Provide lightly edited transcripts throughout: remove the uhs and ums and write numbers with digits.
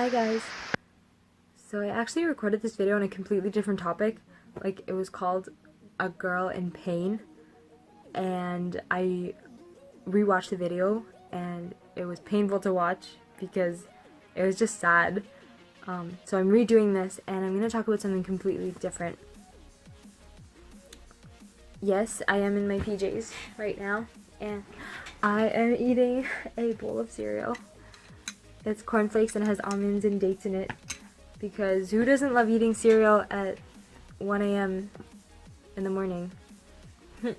Hi guys. So I actually recorded this video on a completely different topic. Like, it was called A Girl in Pain, and I rewatched the video and it was painful to watch because it was just sad. So I'm redoing this and I'm going to talk about something completely different. Yes, I am in my PJs right now and I am eating a bowl of cereal. It's cornflakes and it has almonds and dates in it, because who doesn't love eating cereal at 1 a.m. in the morning? I'm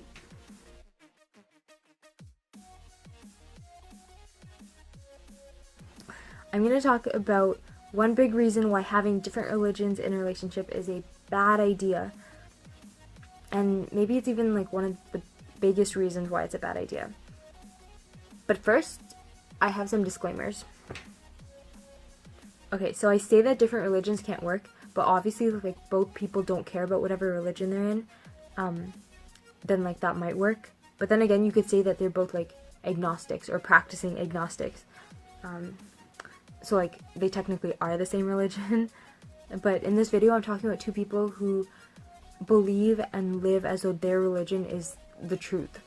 going to talk about one big reason why having different religions in a relationship is a bad idea. And maybe it's even like one of the biggest reasons why it's a bad idea. But first, I have some disclaimers. Okay, so I say that different religions can't work, but obviously like both people don't care about whatever religion they're in, then like that might work. But then again, you could say that they're both like agnostics or practicing agnostics. So like they technically are the same religion. But in this video, I'm talking about two people who believe and live as though their religion is the truth.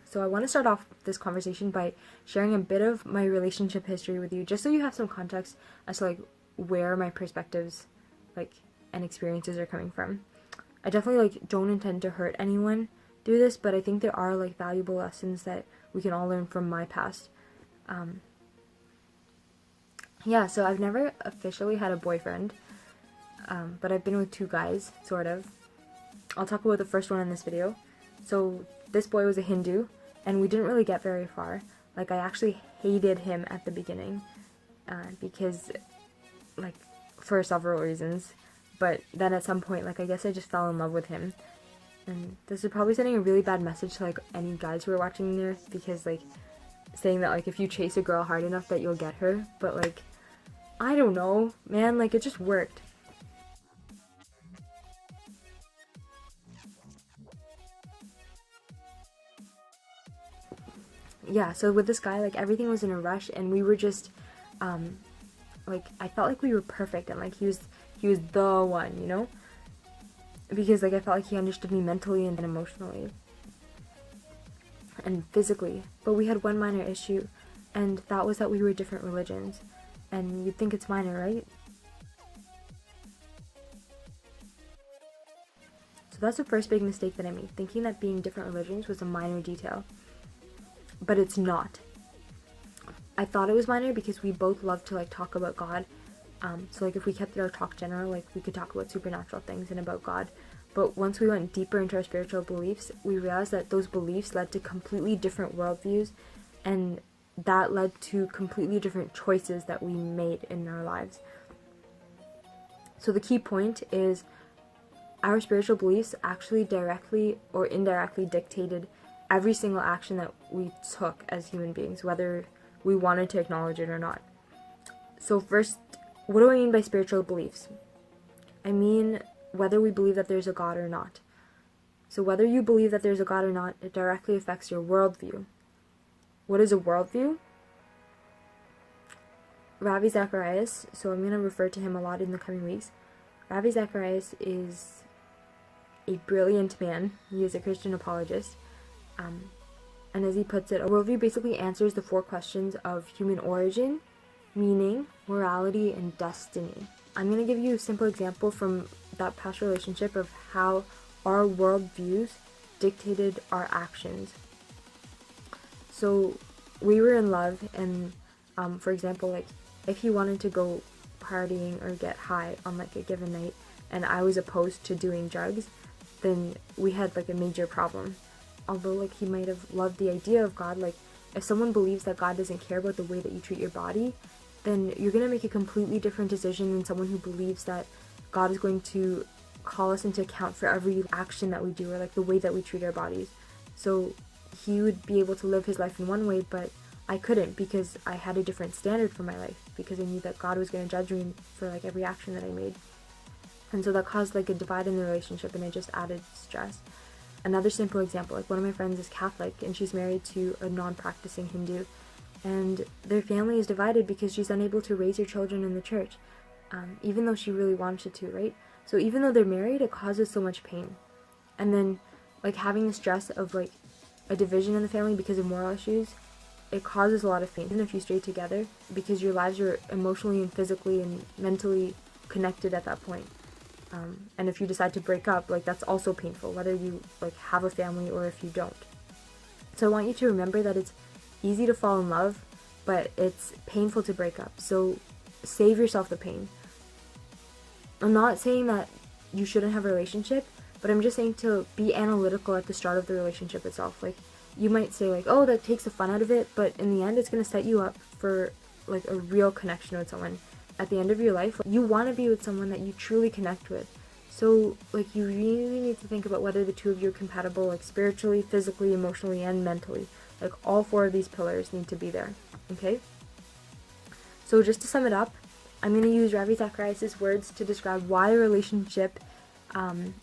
So I want to start off this conversation by sharing a bit of my relationship history with you, just so you have some context as to like where my perspectives like and experiences are coming from. I definitely like don't intend to hurt anyone through this, but I think there are like valuable lessons that we can all learn from my past. Yeah, so I've never officially had a boyfriend, but I've been with two guys, sort of. I'll talk about the first one in this video. So this boy was a Hindu, and we didn't really get very far. Like, I actually hated him at the beginning, because, like, for several reasons. But then at some point, like, I guess I just fell in love with him. And this is probably sending a really bad message to, like, any guys who are watching this, because, like, saying that, like, if you chase a girl hard enough that you'll get her. But, like, I don't know, man, like, it just worked. Yeah, so with this guy, like, everything was in a rush, and we were just, like, I felt like we were perfect, and, like, he was the one, you know? Because, like, I felt like he understood me mentally and emotionally. And physically. But we had one minor issue, and that was that we were different religions. And you'd think it's minor, right? So that's the first big mistake that I made, thinking that being different religions was a minor detail. But it's not. I thought it was minor because we both love to like talk about God. So like if we kept our talk general, like we could talk about supernatural things and about God. But once we went deeper into our spiritual beliefs, we realized that those beliefs led to completely different worldviews, and that led to completely different choices that we made in our lives. So the key point is our spiritual beliefs actually directly or indirectly dictated every single action that we took as human beings, whether we wanted to acknowledge it or not. So first, what do I mean by spiritual beliefs? I mean whether we believe that there's a God or not. So whether you believe that there's a God or not, it directly affects your worldview. What is a worldview? Ravi Zacharias, so I'm going to refer to him a lot in the coming weeks. Ravi Zacharias is a brilliant man. He is a Christian apologist. And as he puts it, a worldview basically answers the 4 questions of human origin, meaning, morality, and destiny. I'm going to give you a simple example from that past relationship of how our worldviews dictated our actions. So we were in love, and for example, like if he wanted to go partying or get high on like a given night, and I was opposed to doing drugs, then we had like a major problem. Although like he might have loved the idea of God, like if someone believes that God doesn't care about the way that you treat your body, then you're going to make a completely different decision than someone who believes that God is going to call us into account for every action that we do, or like the way that we treat our bodies. So he would be able to live his life in one way, but I couldn't, because I had a different standard for my life, because I knew that God was going to judge me for like every action that I made. And so that caused like a divide in the relationship, and it just added stress. Another simple example, like one of my friends is Catholic and she's married to a non-practicing Hindu, and their family is divided because she's unable to raise her children in the church, even though she really wanted to, right? So even though they're married, it causes so much pain. And then, like, having the stress of, like, a division in the family because of moral issues, it causes a lot of pain. Even if you stay together, because your lives are emotionally and physically and mentally connected at that point. And if you decide to break up, like, that's also painful, whether you, like, have a family or if you don't. So I want you to remember that it's easy to fall in love, but it's painful to break up. So save yourself the pain. I'm not saying that you shouldn't have a relationship, but I'm just saying to be analytical at the start of the relationship itself. Like, you might say, like, oh, that takes the fun out of it, but in the end, it's going to set you up for, like, a real connection with someone. At the end of your life, you want to be with someone that you truly connect with. So, like, you really need to think about whether the two of you are compatible, like, spiritually, physically, emotionally, and mentally. Like, all 4 of these pillars need to be there, okay? So, just to sum it up, I'm going to use Ravi Zacharias' words to describe why a relationship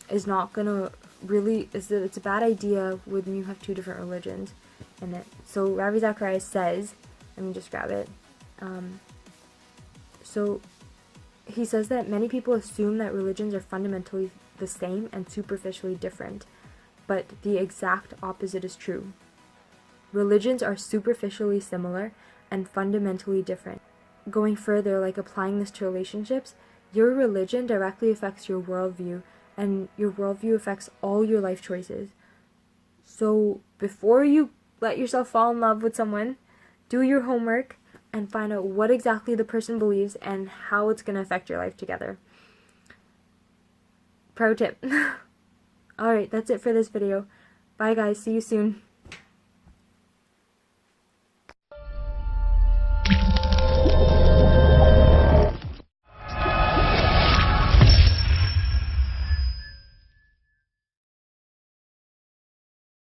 is not going to really, is that it's a bad idea when you have 2 different religions in it. So, Ravi Zacharias says, let me just grab it. So, he says that many people assume that religions are fundamentally the same and superficially different, but the exact opposite is true. Religions are superficially similar and fundamentally different. Going further, like applying this to relationships, your religion directly affects your worldview, and your worldview affects all your life choices. So before you let yourself fall in love with someone, do your homework and find out what exactly the person believes and how it's going to affect your life together. Pro tip. Alright, that's it for this video. Bye guys, see you soon.